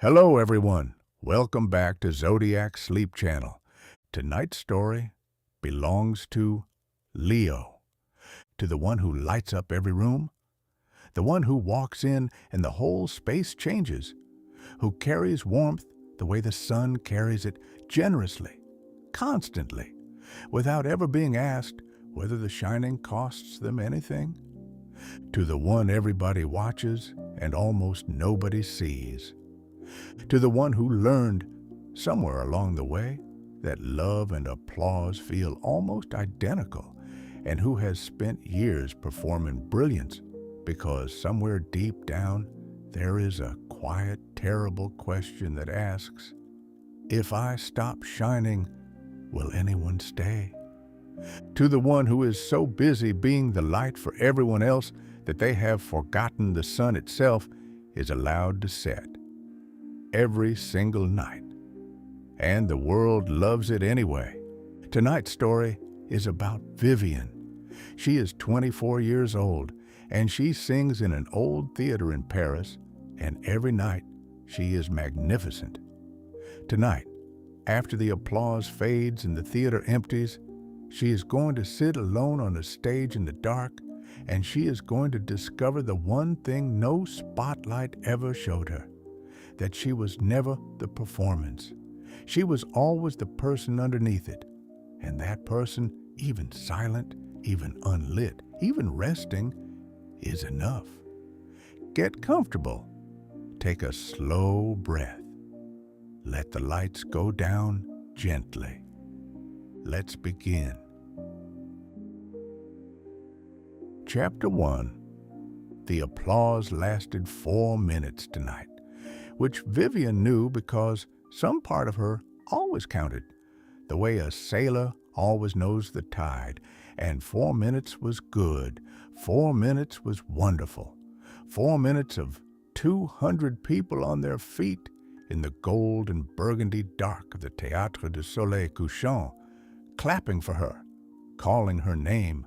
Hello, everyone. Welcome back to Zodiac Sleep Channel. Tonight's story belongs to Leo, to the one who lights up every room, the one who walks in and the whole space changes, who carries warmth the way the sun carries it generously, constantly, without ever being asked whether the shining costs them anything, to the one everybody watches and almost nobody sees, to the one who learned somewhere along the way that love and applause feel almost identical, and who has spent years performing brilliance because somewhere deep down there is a quiet, terrible question that asks, if I stop shining, will anyone stay? To the one who is so busy being the light for everyone else that they have forgotten the sun itself is allowed to set every single night. And the world loves it anyway. Tonight's story is about Vivienne. She is 24 years old, and she sings in an old theater in Paris, and every night she is magnificent. Tonight, after the applause fades and the theater empties, she is going to sit alone on a stage in the dark, and she is going to discover the one thing no spotlight ever showed her, that she was never the performance. She was always the person underneath it, and that person, even silent, even unlit, even resting, is enough. Get comfortable. Take a slow breath. Let the lights go down gently. Let's begin. Chapter 1. The applause lasted 4 minutes tonight, which Vivienne knew because some part of her always counted, the way a sailor always knows the tide, and 4 minutes was good. 4 minutes was wonderful. 4 minutes of 200 people on their feet in the gold and burgundy dark of the Théâtre du Soleil Couchant, clapping for her, calling her name,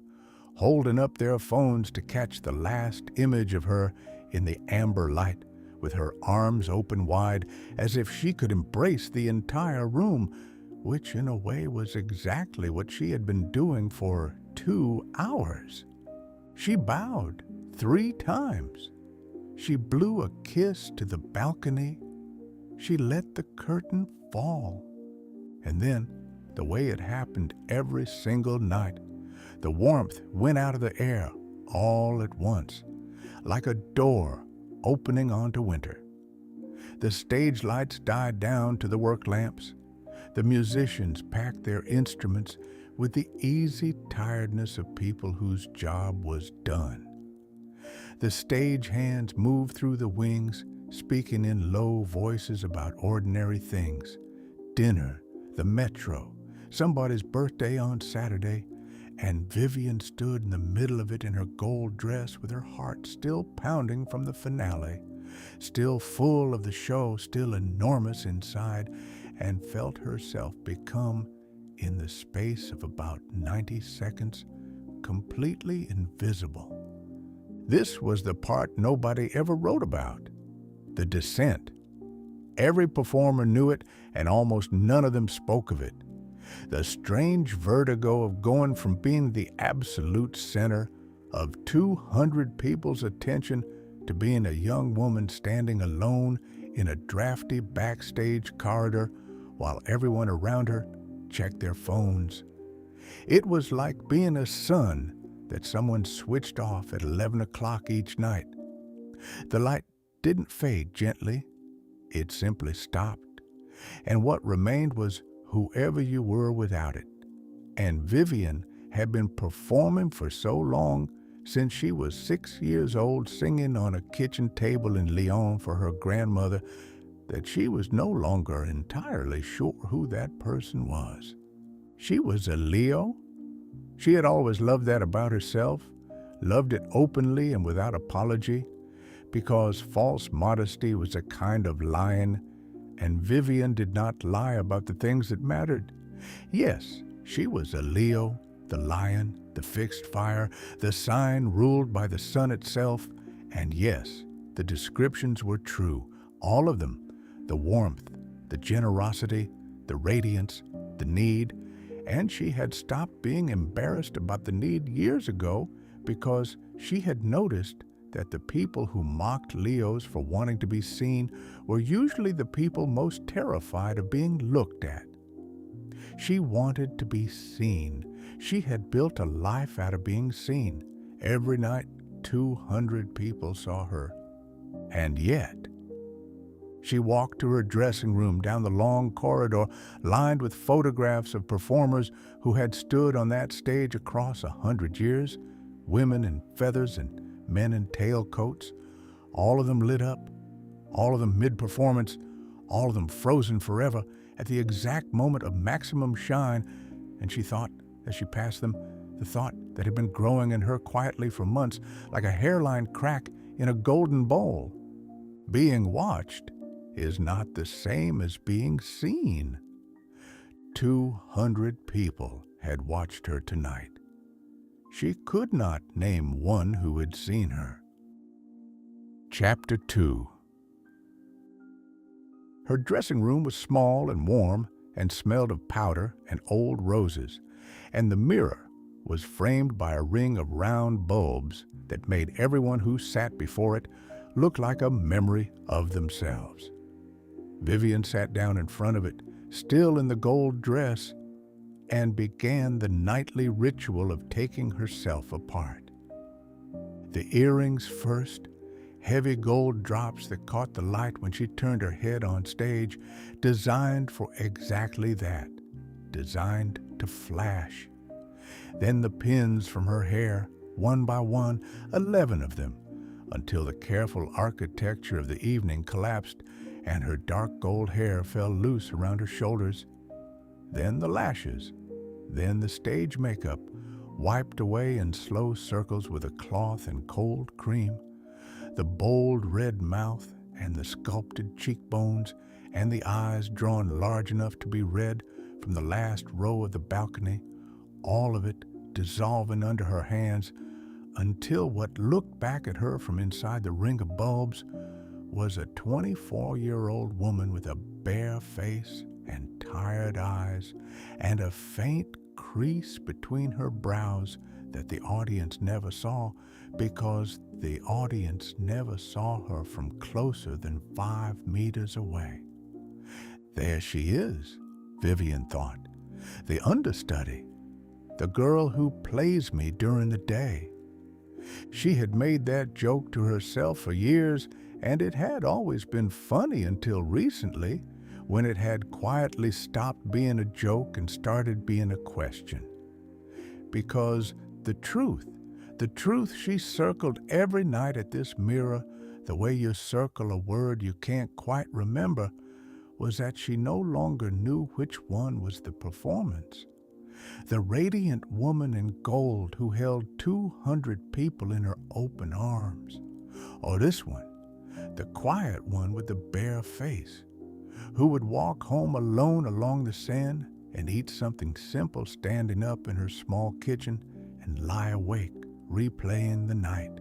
holding up their phones to catch the last image of her in the amber light, with her arms open wide as if she could embrace the entire room, which in a way was exactly what she had been doing for 2 hours. She bowed 3 times. She blew a kiss to the balcony. She let the curtain fall. And then, the way it happened every single night, the warmth went out of the air all at once, like a door opening onto winter. The stage lights died down to the work lamps. The musicians packed their instruments with the easy tiredness of people whose job was done. The stage hands moved through the wings, speaking in low voices about ordinary things: dinner, the metro, somebody's birthday on Saturday, and Vivienne stood in the middle of it in her gold dress with her heart still pounding from the finale, still full of the show, still enormous inside, and felt herself become, in the space of about 90 seconds, completely invisible. This was the part nobody ever wrote about, the descent. Every performer knew it, and almost none of them spoke of it. The strange vertigo of going from being the absolute center of 200 people's attention to being a young woman standing alone in a drafty backstage corridor while everyone around her checked their phones. It was like being a sun that someone switched off at 11 o'clock each night. The light didn't fade gently. It simply stopped. And what remained was whoever you were without it. And Vivienne had been performing for so long, since she was 6 years old, singing on a kitchen table in Lyon for her grandmother, that she was no longer entirely sure who that person was. She was a Leo. She had always loved that about herself, loved it openly and without apology, because false modesty was a kind of lying, and Vivienne did not lie about the things that mattered. Yes, she was a Leo, the lion, the fixed fire, the sign ruled by the sun itself, and yes, the descriptions were true, all of them. the warmth, the generosity, the radiance, the need, and she had stopped being embarrassed about the need years ago because she had noticed that the people who mocked Leos for wanting to be seen were usually the people most terrified of being looked at. She wanted to be seen. She had built a life out of being seen. Every night, 200 people saw her. And yet, she walked to her dressing room down the long corridor lined with photographs of performers who had stood on that stage across 100 years, women in feathers and men in tailcoats, all of them lit up, all of them mid-performance, all of them frozen forever at the exact moment of maximum shine, and she thought, as she passed them, the thought that had been growing in her quietly for months like a hairline crack in a golden bowl. Being watched is not the same as being seen. 200 people had watched her tonight. She could not name one who had seen her. Chapter 2. Her dressing room was small and warm and smelled of powder and old roses, and the mirror was framed by a ring of round bulbs that made everyone who sat before it look like a memory of themselves. Vivienne sat down in front of it, still in the gold dress, and began the nightly ritual of taking herself apart. The earrings first, heavy gold drops that caught the light when she turned her head on stage, designed for exactly that, designed to flash. Then the pins from her hair, one by one, 11 of them, until the careful architecture of the evening collapsed and her dark gold hair fell loose around her shoulders. Then the lashes, then the stage makeup, wiped away in slow circles with a cloth and cold cream. The bold red mouth and the sculpted cheekbones and the eyes drawn large enough to be red from the last row of the balcony, all of it dissolving under her hands until what looked back at her from inside the ring of bulbs was a 24-year-old woman with a bare face and tired eyes and a faint crease between her brows that the audience never saw because the audience never saw her from closer than 5 meters away. There she is, Vivienne thought, the understudy, the girl who plays me during the day. She had made that joke to herself for years, and it had always been funny until recently, when it had quietly stopped being a joke and started being a question. Because the truth she circled every night at this mirror, the way you circle a word you can't quite remember, was that she no longer knew which one was the performance. The radiant woman in gold who held 200 people in her open arms, or this one, the quiet one with the bare face, who would walk home alone along the Seine and eat something simple standing up in her small kitchen and lie awake replaying the night.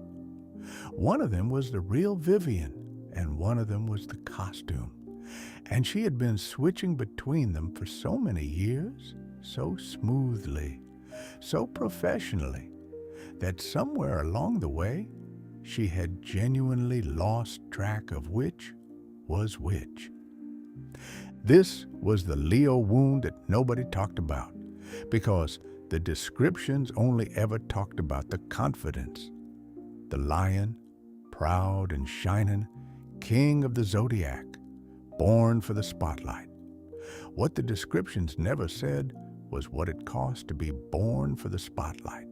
One of them was the real Vivienne, and one of them was the costume. And she had been switching between them for so many years, so smoothly, so professionally, that somewhere along the way, she had genuinely lost track of which was which. This was the Leo wound that nobody talked about, because the descriptions only ever talked about the confidence. The lion, proud and shining, king of the Zodiac, born for the spotlight. What the descriptions never said was what it cost to be born for the spotlight,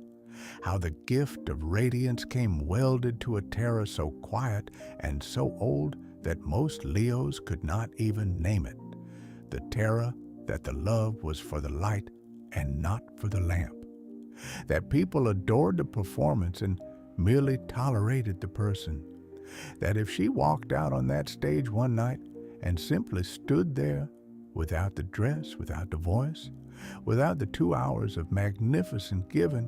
how the gift of radiance came welded to a terror so quiet and so old that most Leos could not even name it, the terror that the love was for the light and not for the lamp, that people adored the performance and merely tolerated the person, that if she walked out on that stage one night and simply stood there without the dress, without the voice, without the 2 hours of magnificent giving,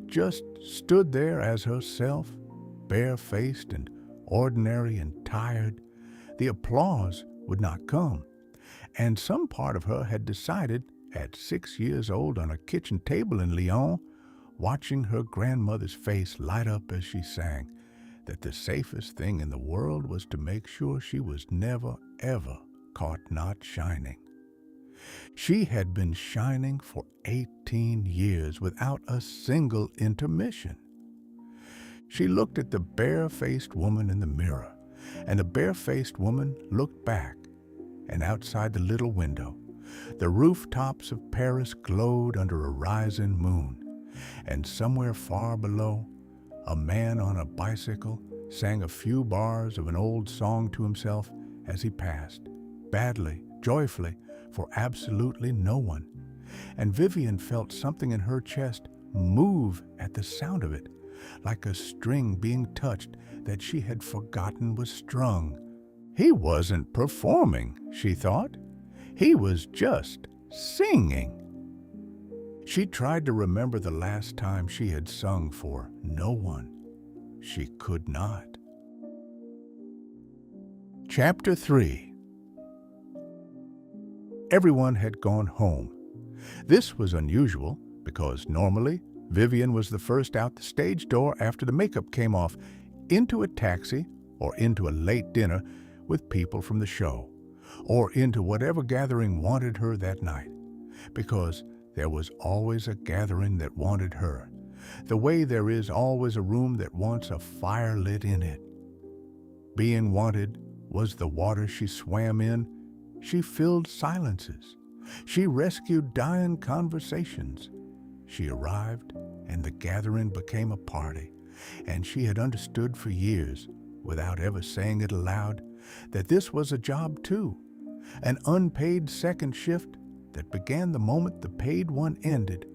just stood there as herself, bare-faced and ordinary and tired, the applause would not come. And some part of her had decided, at 6 years old on a kitchen table in Lyon, watching her grandmother's face light up as she sang, that the safest thing in the world was to make sure she was never, ever caught not shining. She had been shining for 18 years without a single intermission. She looked at the bare-faced woman in the mirror, and the bare-faced woman looked back, and outside the little window, the rooftops of Paris glowed under a rising moon, and somewhere far below, a man on a bicycle sang a few bars of an old song to himself as he passed, badly, joyfully, for absolutely no one. And Vivienne felt something in her chest move at the sound of it, like a string being touched that she had forgotten was strung. He wasn't performing, she thought. He was just singing. She tried to remember the last time she had sung for no one. She could not. Chapter 3. Everyone had gone home. This was unusual because normally Vivienne was the first out the stage door after the makeup came off, into a taxi or into a late dinner with people from the show, or into whatever gathering wanted her that night, because there was always a gathering that wanted her, the way there is always a room that wants a fire lit in it. Being wanted was the water she swam in. She filled silences. She rescued dying conversations. She arrived, and the gathering became a party, and she had understood for years, without ever saying it aloud, that this was a job too, an unpaid second shift that began the moment the paid one ended,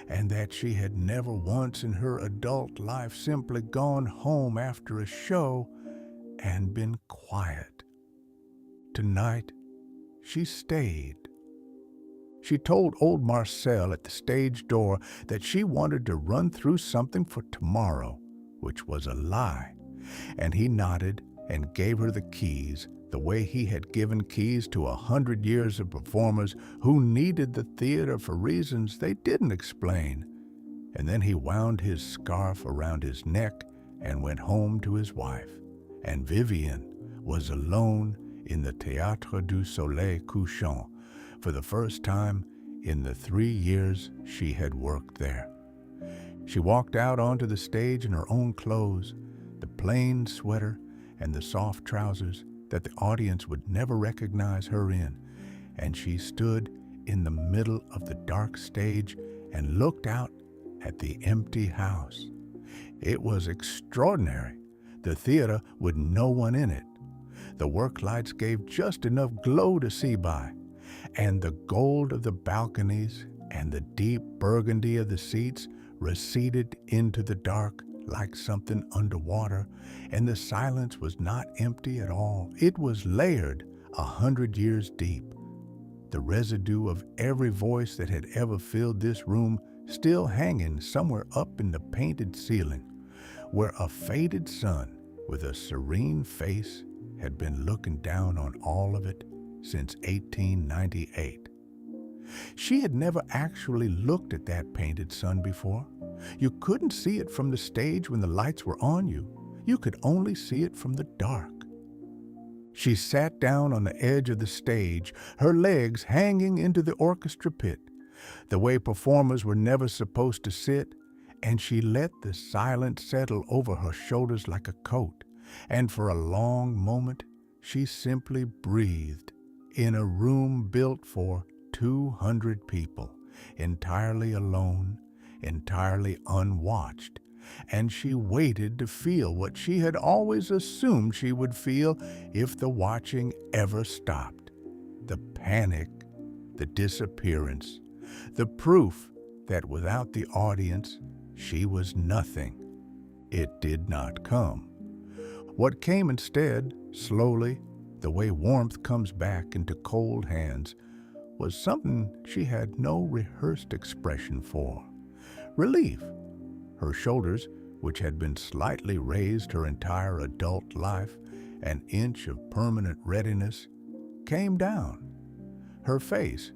and that she had never once in her adult life simply gone home after a show and been quiet. Tonight, she stayed. She told old Marcel at the stage door that she wanted to run through something for tomorrow, which was a lie, and he nodded and gave her the keys, the way he had given keys to 100 years of performers who needed the theater for reasons they didn't explain. And then he wound his scarf around his neck and went home to his wife. And Vivienne was alone in the Théâtre du Soleil Couchant for the first time in the 3 years she had worked there. She walked out onto the stage in her own clothes, the plain sweater and the soft trousers that the audience would never recognize her in, and she stood in the middle of the dark stage and looked out at the empty house. It was extraordinary. The theater with no one in it. The work lights gave just enough glow to see by, and the gold of the balconies and the deep burgundy of the seats receded into the dark like something underwater, and the silence was not empty at all. It was layered 100 years deep. The residue of every voice that had ever filled this room still hanging somewhere up in the painted ceiling, where a faded sun with a serene face had been looking down on all of it since 1898. She had never actually looked at that painted sun before. You couldn't see it from the stage when the lights were on you. You could only see it from the dark. She sat down on the edge of the stage, her legs hanging into the orchestra pit, the way performers were never supposed to sit, and she let the silence settle over her shoulders like a coat, and for a long moment she simply breathed in a room built for 200 people, entirely alone, entirely unwatched, and she waited to feel what she had always assumed she would feel if the watching ever stopped. The panic, the disappearance, the proof that without the audience she was nothing. It did not come. What came instead, slowly, the way warmth comes back into cold hands, was something she had no rehearsed expression for. Relief. Her shoulders, which had been slightly raised her entire adult life, an inch of permanent readiness, came down. Her face,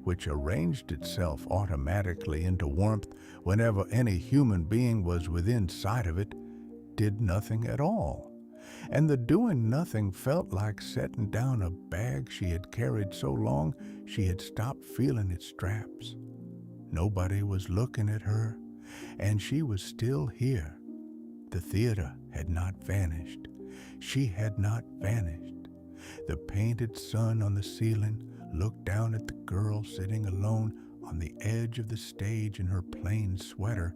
which arranged itself automatically into warmth whenever any human being was within sight of it, did nothing at all. And the doing nothing felt like setting down a bag she had carried so long she had stopped feeling its straps. Nobody was looking at her, and she was still here. The theater had not vanished. She had not vanished. The painted sun on the ceiling looked down at the girl sitting alone on the edge of the stage in her plain sweater,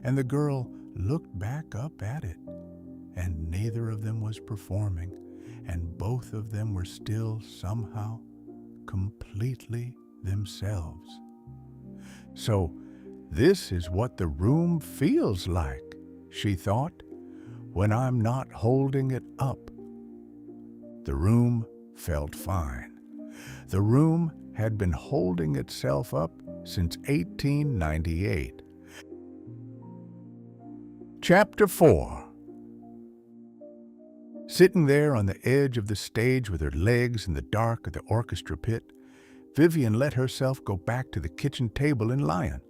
and the girl looked back up at it. And neither of them was performing, and both of them were still somehow completely themselves. So, this is what the room feels like, she thought, when I'm not holding it up. The room felt fine. The room had been holding itself up since 1898. Chapter 4. Sitting there on the edge of the stage with her legs in the dark of the orchestra pit, Vivienne let herself go back to the kitchen table in Lyon.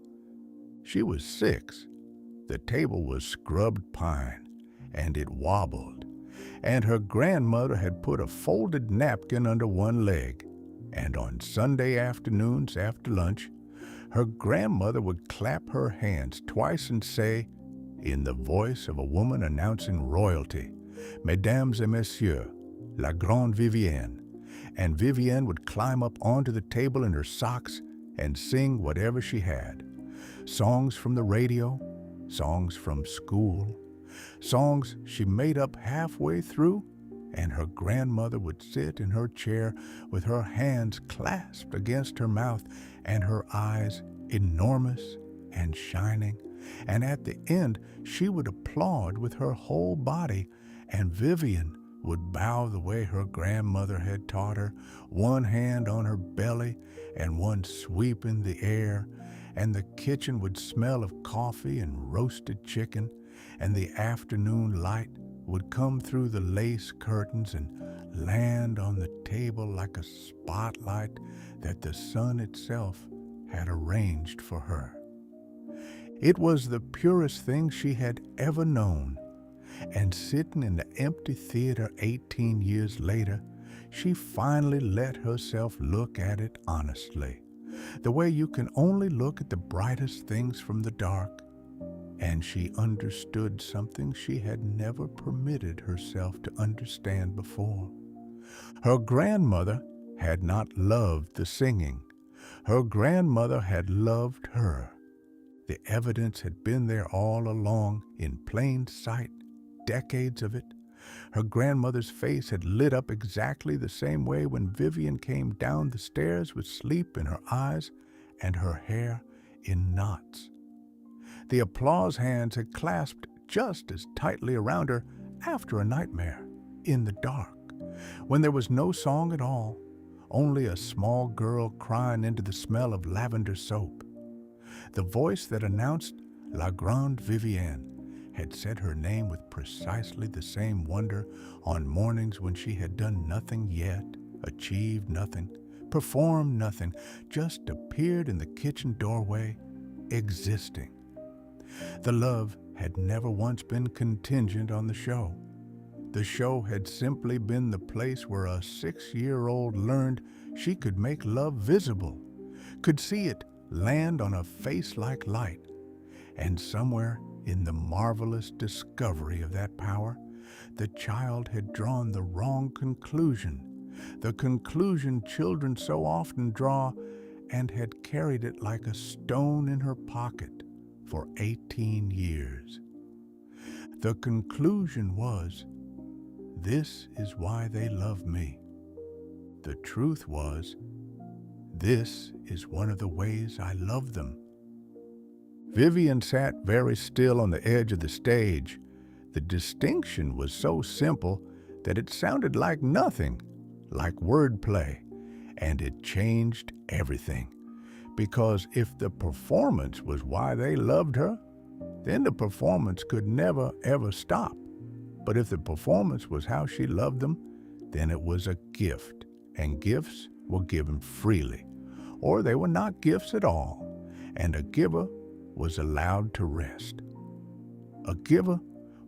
She was 6. The table was scrubbed pine, and it wobbled, and her grandmother had put a folded napkin under one leg, and on Sunday afternoons after lunch, her grandmother would clap her hands twice and say, in the voice of a woman announcing royalty, "Mesdames et messieurs, la grande Vivienne," and Vivienne would climb up onto the table in her socks and sing whatever she had. Songs from the radio, songs from school, songs she made up halfway through, and her grandmother would sit in her chair with her hands clasped against her mouth and her eyes enormous and shining, and at the end she would applaud with her whole body, and Vivienne would bow the way her grandmother had taught her, one hand on her belly and one sweeping the air, and the kitchen would smell of coffee and roasted chicken, and the afternoon light would come through the lace curtains and land on the table like a spotlight that the sun itself had arranged for her. It was the purest thing she had ever known, and sitting in the empty theater 18 years later, she finally let herself look at it honestly, the way you can only look at the brightest things from the dark, and she understood something she had never permitted herself to understand before. Her grandmother had not loved the singing. Her grandmother had loved her. The evidence had been there all along, in plain sight, decades of it. Her grandmother's face had lit up exactly the same way when Vivienne came down the stairs with sleep in her eyes and her hair in knots. The applause hands had clasped just as tightly around her after a nightmare, in the dark, when there was no song at all, only a small girl crying into the smell of lavender soap. The voice that announced La Grande Vivienne had said her name with precisely the same wonder on mornings when she had done nothing yet, achieved nothing, performed nothing, just appeared in the kitchen doorway, existing. The love had never once been contingent on the show. The show had simply been the place where a 6-year-old learned she could make love visible, could see it land on a face like light, and somewhere in the marvelous discovery of that power, the child had drawn the wrong conclusion, the conclusion children so often draw, and had carried it like a stone in her pocket for 18 years. The conclusion was, this is why they love me. The truth was, this is one of the ways I love them. Vivienne sat very still on the edge of the stage. The distinction was so simple that it sounded like nothing, like wordplay, and it changed everything. Because if the performance was why they loved her, then the performance could never, ever stop. But if the performance was how she loved them, then it was a gift and gifts were given freely, or they were not gifts at all, and a giver was allowed to rest. A giver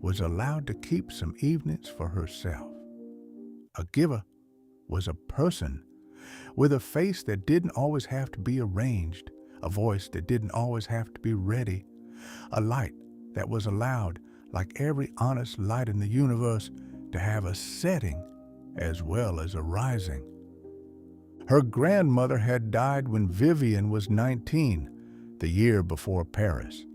was allowed to keep some evenings for herself. A giver was a person with a face that didn't always have to be arranged, a voice that didn't always have to be ready, a light that was allowed, like every honest light in the universe, to have a setting as well as a rising. Her grandmother had died when Vivienne was 19, the year before Paris,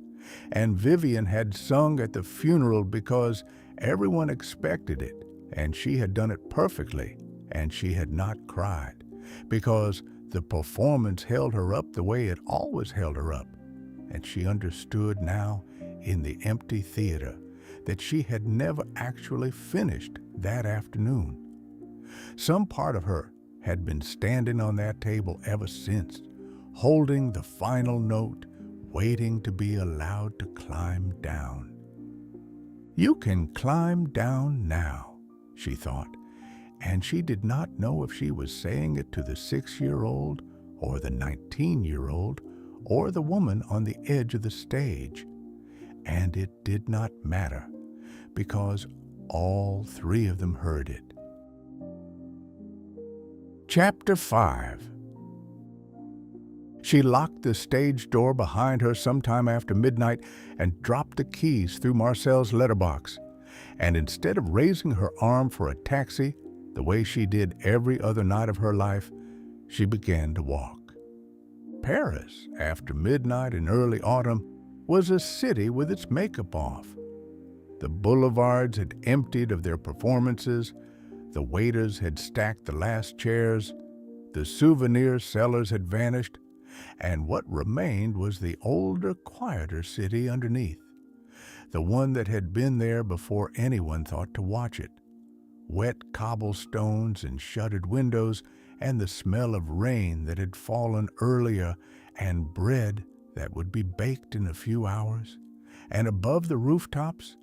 and Vivienne had sung at the funeral because everyone expected it, and she had done it perfectly, and she had not cried, because the performance held her up the way it always held her up, and she understood now in the empty theater that she had never actually finished that afternoon. Some part of her had been standing on that table ever since, holding the final note, waiting to be allowed to climb down. You can climb down now, she thought, and she did not know if she was saying it to the 6-year-old or the 19-year-old or the woman on the edge of the stage. And it did not matter, because all three of them heard it. Chapter 5. She locked the stage door behind her sometime after midnight and dropped the keys through Marcel's letterbox. And instead of raising her arm for a taxi, the way she did every other night of her life, she began to walk. Paris, after midnight in early autumn, was a city with its makeup off. The boulevards had emptied of their performances, the waiters had stacked the last chairs, the souvenir sellers had vanished, and what remained was the older, quieter city underneath, the one that had been there before anyone thought to watch it. Wet cobblestones and shuttered windows, and the smell of rain that had fallen earlier, and bread that would be baked in a few hours, and above the rooftops,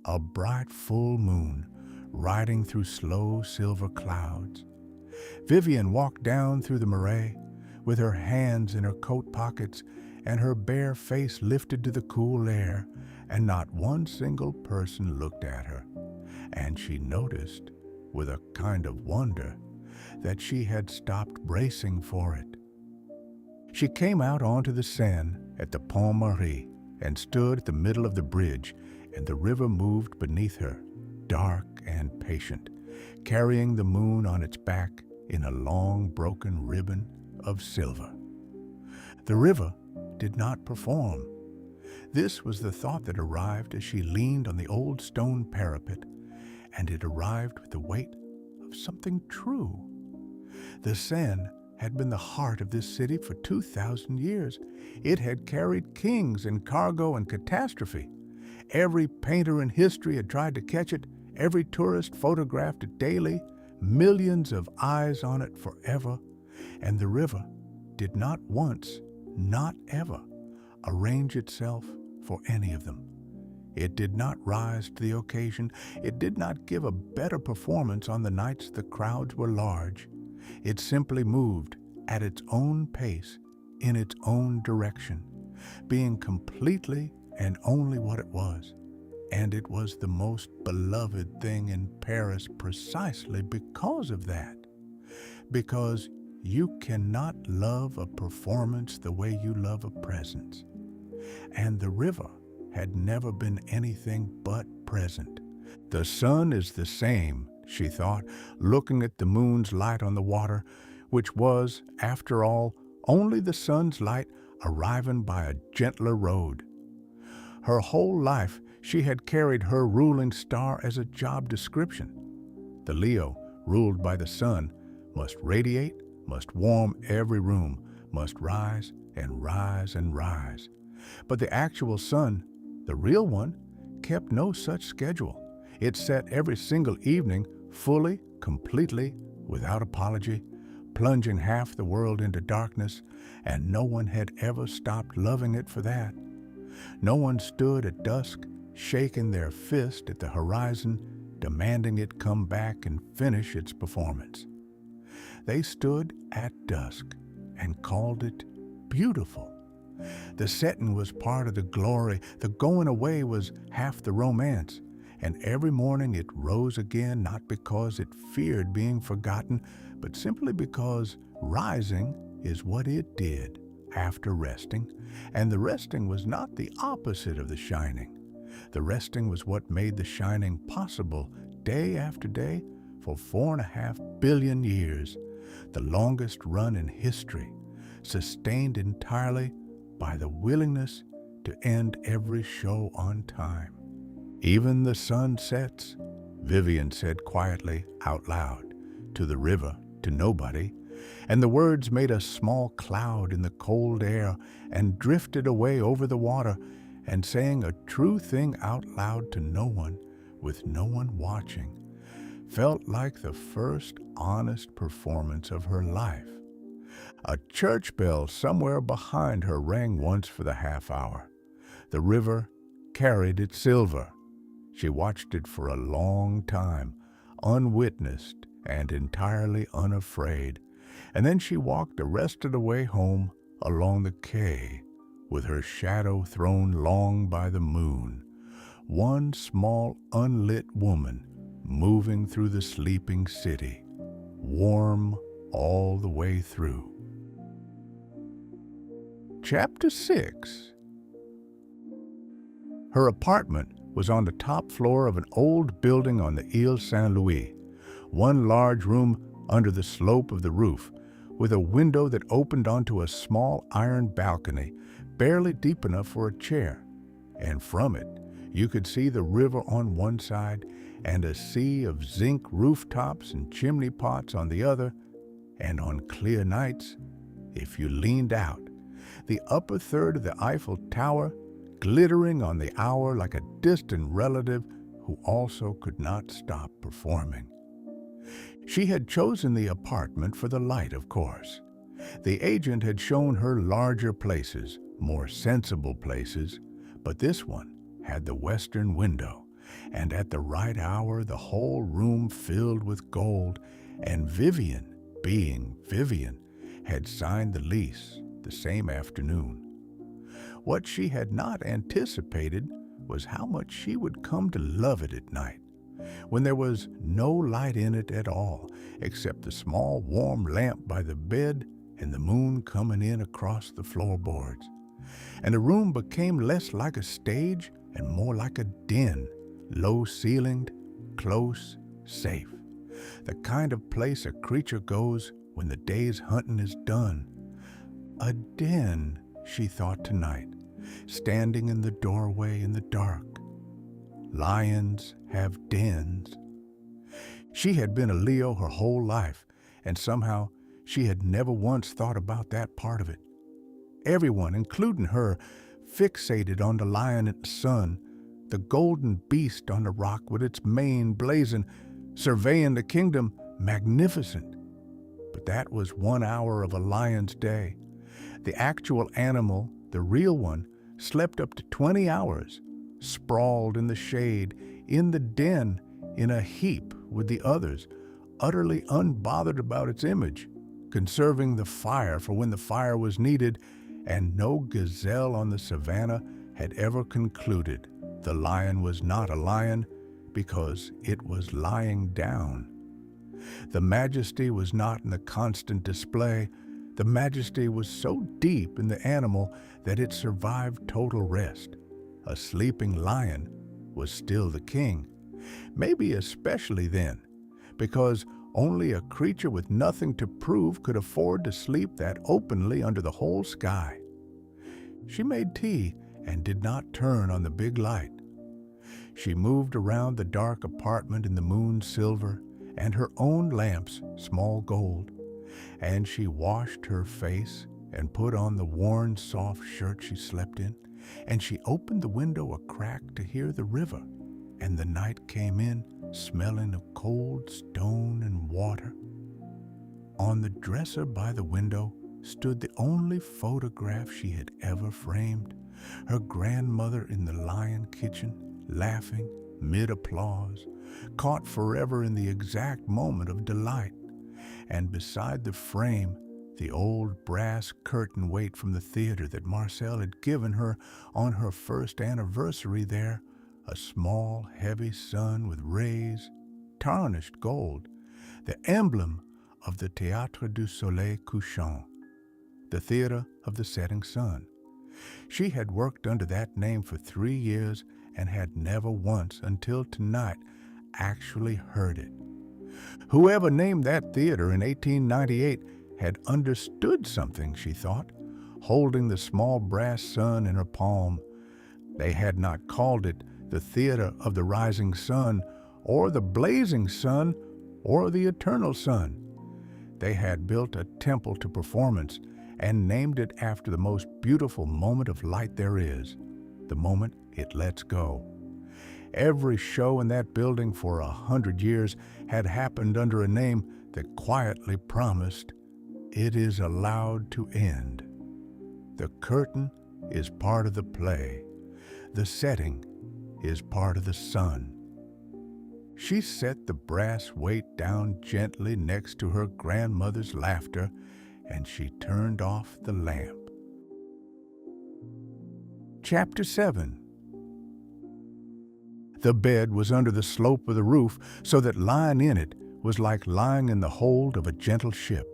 a bright full moon riding through slow silver clouds. Vivienne walked down through the marais with her hands in her coat pockets and her bare face lifted to the cool air, and not one single person looked at her. And she noticed, with a kind of wonder, that she had stopped bracing for it. She came out onto the Seine at the Pont Marie and stood at the middle of the bridge, and the river moved beneath her, dark and patient, carrying the moon on its back in a long broken ribbon of silver. The river did not perform. This was the thought that arrived as she leaned on the old stone parapet, and it arrived with the weight of something true. The Seine had been the heart of this city for 2,000 years. It had carried kings and cargo and catastrophe. Every painter in history had tried to catch it. Every tourist photographed it daily. Millions of eyes on it forever. And the river did not once, not ever, arrange itself for any of them. It did not rise to the occasion. It did not give a better performance on the nights the crowds were large. It simply moved at its own pace, in its own direction, being completely and only what it was. And it was the most beloved thing in Paris precisely because of that. Because you cannot love a performance the way you love a presence. And the river had never been anything but present. The sun is the same, she thought, looking at the moon's light on the water, which was, after all, only the sun's light arriving by a gentler road. Her whole life she had carried her ruling star as a job description. The Leo, ruled by the sun, must radiate, must warm every room, must rise and rise and rise. But the actual sun, the real one, kept no such schedule. It set every single evening fully, completely, without apology, plunging half the world into darkness, and no one had ever stopped loving it for that. No one stood at dusk, shaking their fist at the horizon, demanding it come back and finish its performance. They stood at dusk and called it beautiful. The setting was part of the glory, the going away was half the romance, and every morning it rose again, not because it feared being forgotten, but simply because rising is what it did after resting, and the resting was not the opposite of the shining. The resting was what made the shining possible day after day for 4.5 billion years, the longest run in history, sustained entirely by the willingness to end every show on time. Even the sun sets, Vivienne said quietly out loud, to the river, to nobody, and the words made a small cloud in the cold air and drifted away over the water, and saying a true thing out loud to no one, with no one watching, felt like the first honest performance of her life. A church bell somewhere behind her rang once for the half hour. The river carried its silver. She watched it for a long time, unwitnessed and entirely unafraid, and then she walked the rest of the way home along the quay, with her shadow thrown long by the moon, one small unlit woman moving through the sleeping city, warm all the way through. Chapter 6. Her apartment was on the top floor of an old building on the Ile Saint-Louis, one large room under the slope of the roof, with a window that opened onto a small iron balcony, barely deep enough for a chair, and from it you could see the river on one side and a sea of zinc rooftops and chimney pots on the other, and on clear nights, if you leaned out, the upper third of the Eiffel Tower glittering on the hour like a distant relative who also could not stop performing. She had chosen the apartment for the light, of course. The agent had shown her larger places, more sensible places, but this one had the western window, and at the right hour the whole room filled with gold, and Vivienne, being Vivienne, had signed the lease the same afternoon. What she had not anticipated was how much she would come to love it at night, when there was no light in it at all, except the small warm lamp by the bed and the moon coming in across the floorboards. And the room became less like a stage and more like a den, low-ceilinged, close, safe. The kind of place a creature goes when the day's hunting is done. A den, she thought tonight, standing in the doorway in the dark. Lions have dens. She had been a Leo her whole life, and somehow she had never once thought about that part of it. Everyone, including her, fixated on the lion in the sun, the golden beast on the rock with its mane blazing, surveying the kingdom, magnificent. But that was 1 hour of a lion's day. The actual animal, the real one, slept up to 20 hours, sprawled in the shade, in the den, in a heap with the others, utterly unbothered about its image, conserving the fire for when the fire was needed, and no gazelle on the savannah had ever concluded the lion was not a lion because it was lying down. The majesty was not in the constant display. The majesty was so deep in the animal that it survived total rest. A sleeping lion was still the king, maybe especially then, because only a creature with nothing to prove could afford to sleep that openly under the whole sky. She made tea and did not turn on the big light. She moved around the dark apartment in the moon's silver and her own lamp's small gold, and she washed her face and put on the worn soft shirt she slept in, and she opened the window a crack to hear the river, and the night came in smelling of cold stone and water. On the dresser by the window stood the only photograph she had ever framed, her grandmother in the lion kitchen, laughing mid-applause, caught forever in the exact moment of delight. and beside the frame, the old brass curtain weight from the theater that Marcel had given her on her first anniversary there, a small, heavy sun with rays, tarnished gold, the emblem of the Théâtre du Soleil Couchant, the theater of the setting sun. She had worked under that name for 3 years and had never once, until tonight, actually heard it. Whoever named that theater in 1898 had understood something, she thought, holding the small brass sun in her palm. They had not called it the Theater of the Rising Sun, or the Blazing Sun, or the Eternal Sun. They had built a temple to performance and named it after the most beautiful moment of light there is, the moment it lets go. Every show in that building for 100 years had happened under a name that quietly promised, "It is allowed to end." The curtain is part of the play. The setting is part of the sun. She set the brass weight down gently next to her grandmother's laughter, and she turned off the lamp. Chapter 7. The bed was under the slope of the roof, so that lying in it was like lying in the hold of a gentle ship,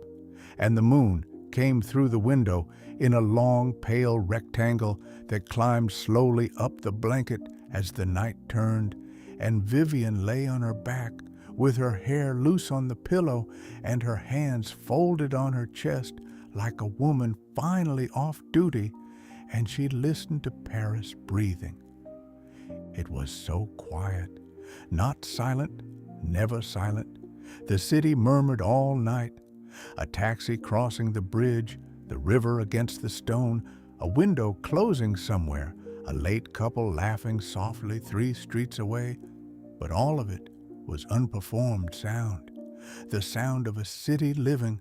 and the moon came through the window in a long, pale rectangle that climbed slowly up the blanket as the night turned, and Vivienne lay on her back with her hair loose on the pillow and her hands folded on her chest like a woman finally off duty, and she listened to Paris breathing. It was so quiet, not silent, never silent. The city murmured all night. A taxi crossing the bridge, the river against the stone, a window closing somewhere, a late couple laughing softly 3 streets away. But all of it was unperformed sound, the sound of a city living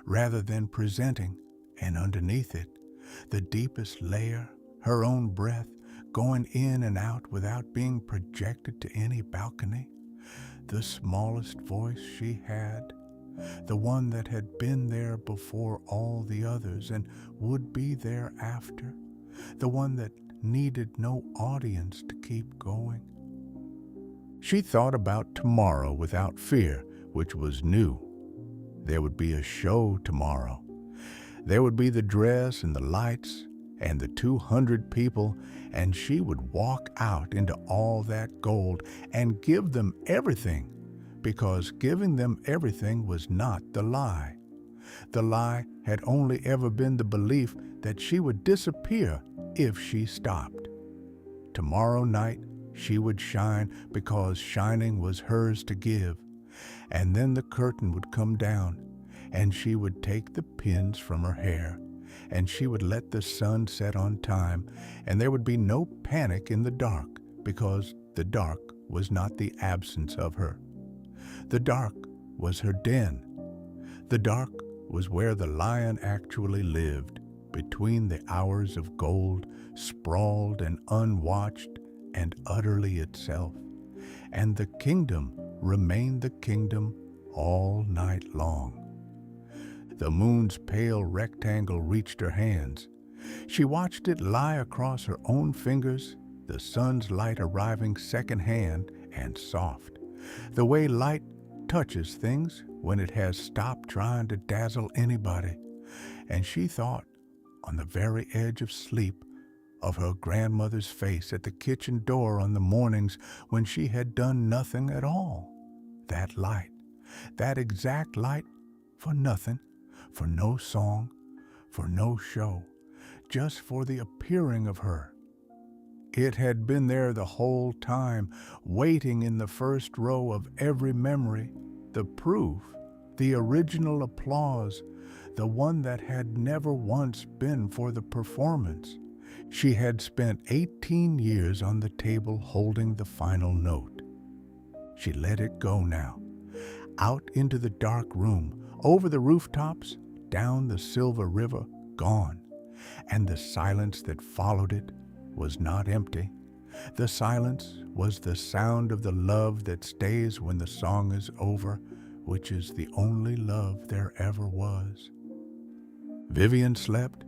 rather than presenting, and underneath it, the deepest layer, her own breath, going in and out without being projected to any balcony. The smallest voice she had, the one that had been there before all the others and would be there after, the one that needed no audience to keep going. She thought about tomorrow without fear, which was new. There would be a show tomorrow. There would be the dress and the lights and the 200 people, and she would walk out into all that gold and give them everything, because giving them everything was not the lie. The lie had only ever been the belief that she would disappear if she stopped. Tomorrow night she would shine because shining was hers to give, and then the curtain would come down, and she would take the pins from her hair, and she would let the sun set on time, and there would be no panic in the dark, because the dark was not the absence of her. The dark was her den. The dark was where the lion actually lived, between the hours of gold, sprawled and unwatched and utterly itself. And the kingdom remained the kingdom all night long. The moon's pale rectangle reached her hands. She watched it lie across her own fingers, the sun's light arriving second-hand and soft, the way light touches things when it has stopped trying to dazzle anybody. And she thought, on the very edge of sleep, of her grandmother's face at the kitchen door on the mornings when she had done nothing at all. That light, that exact light, for nothing, for no song, for no show, just for the appearing of her. It had been there the whole time, waiting in the first row of every memory, the proof, the original applause, the one that had never once been for the performance. She had spent 18 years on the table holding the final note. She let it go now, out into the dark room, over the rooftops, down the silver river, gone. And the silence that followed it was not empty. The silence was the sound of the love that stays when the song is over, which is the only love there ever was. Vivienne slept,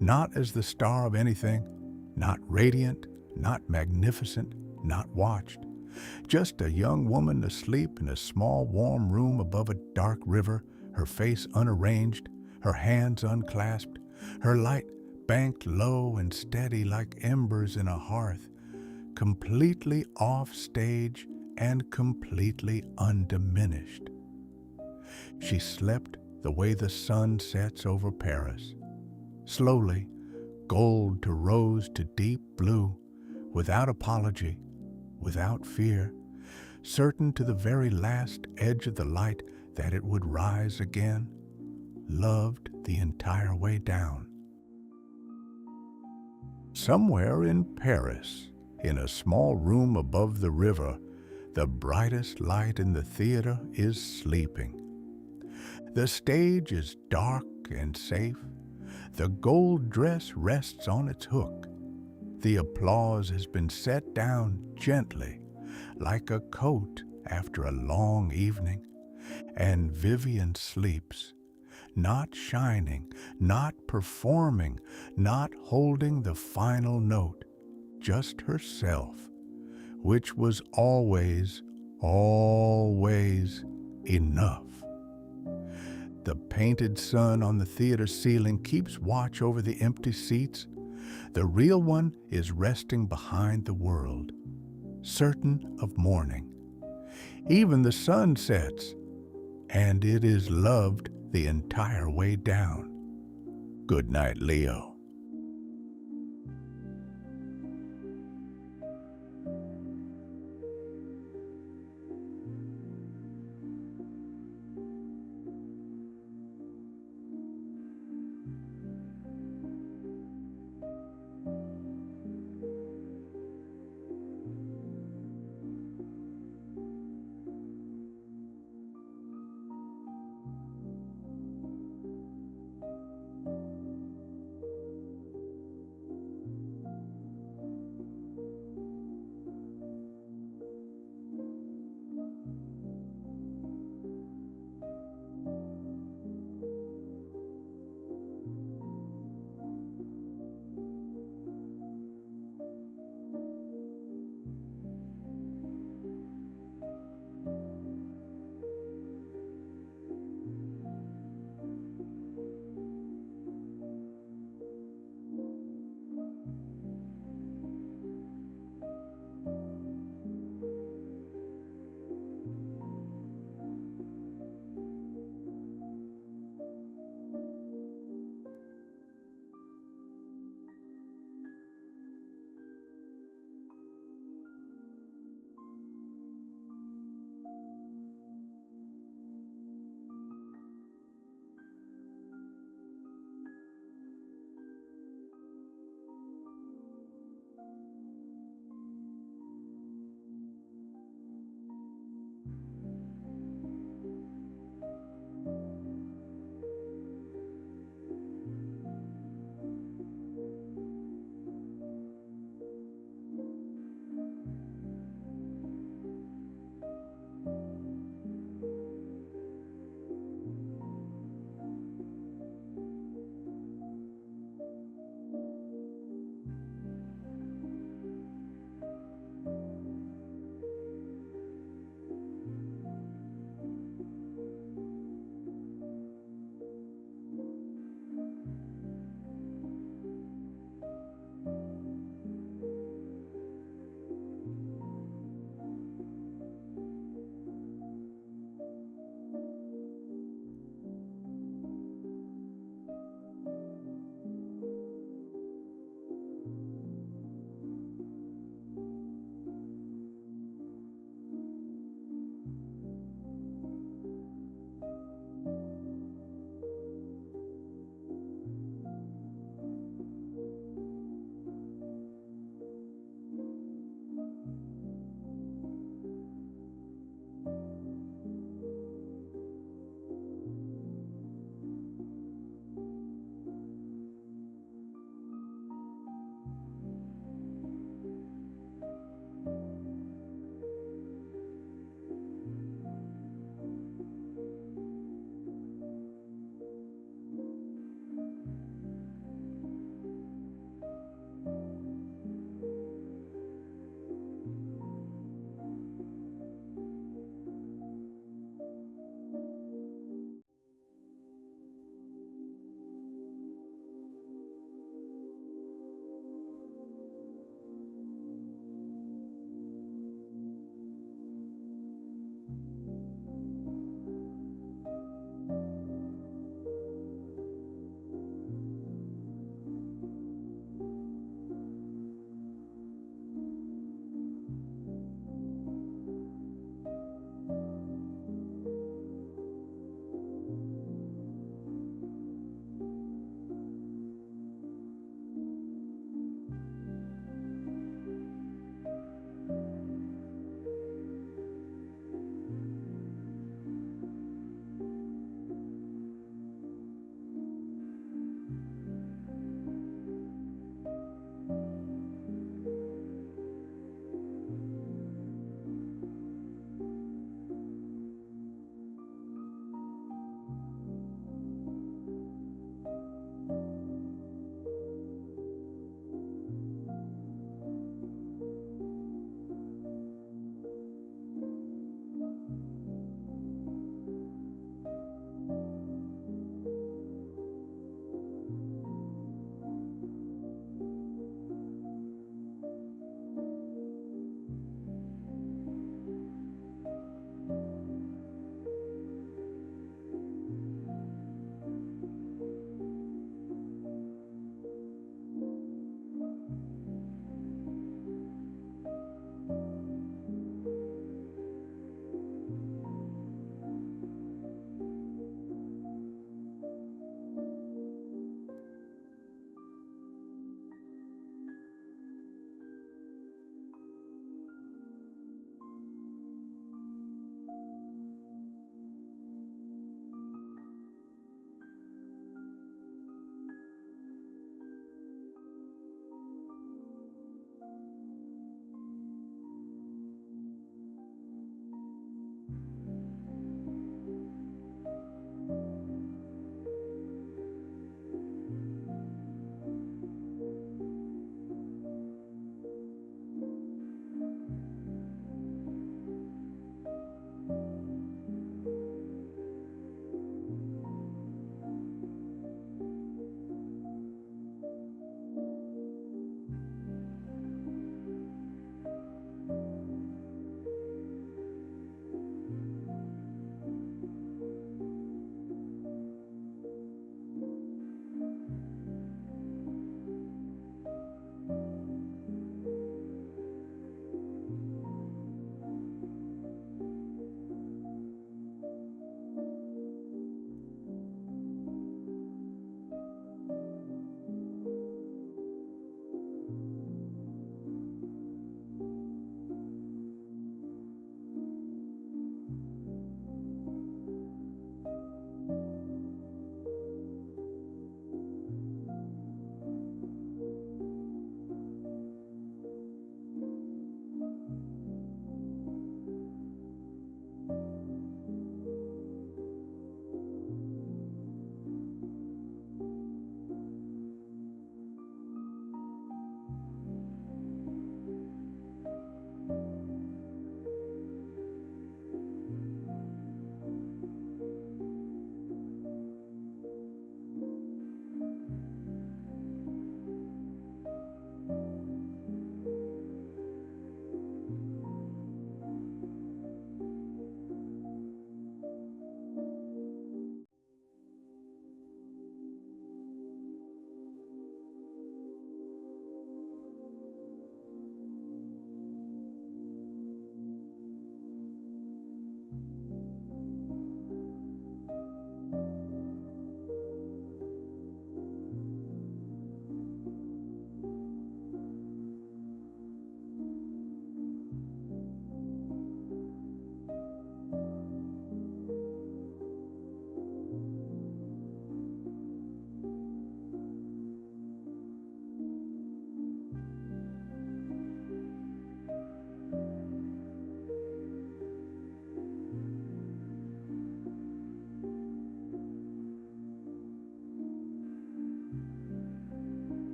not as the star of anything, not radiant, not magnificent, not watched, just a young woman asleep in a small warm room above a dark river, her face unarranged, her hands unclasped, her light banked low and steady like embers in a hearth, completely off stage and completely undiminished. She slept the way the sun sets over Paris, slowly, gold to rose to deep blue, without apology, without fear, certain to the very last edge of the light that it would rise again, loved the entire way down. Somewhere in Paris, in a small room above the river, the brightest light in the theater is sleeping. The stage is dark and safe. The gold dress rests on its hook. The applause has been set down gently, like a coat after a long evening, and Vivienne sleeps, not shining, not performing, not holding the final note, just herself, which was always, always enough. The painted sun on the theater ceiling keeps watch over the empty seats. The real one is resting behind the world, certain of morning. Even the sun sets, and it is loved the entire way down. Good night, Leo.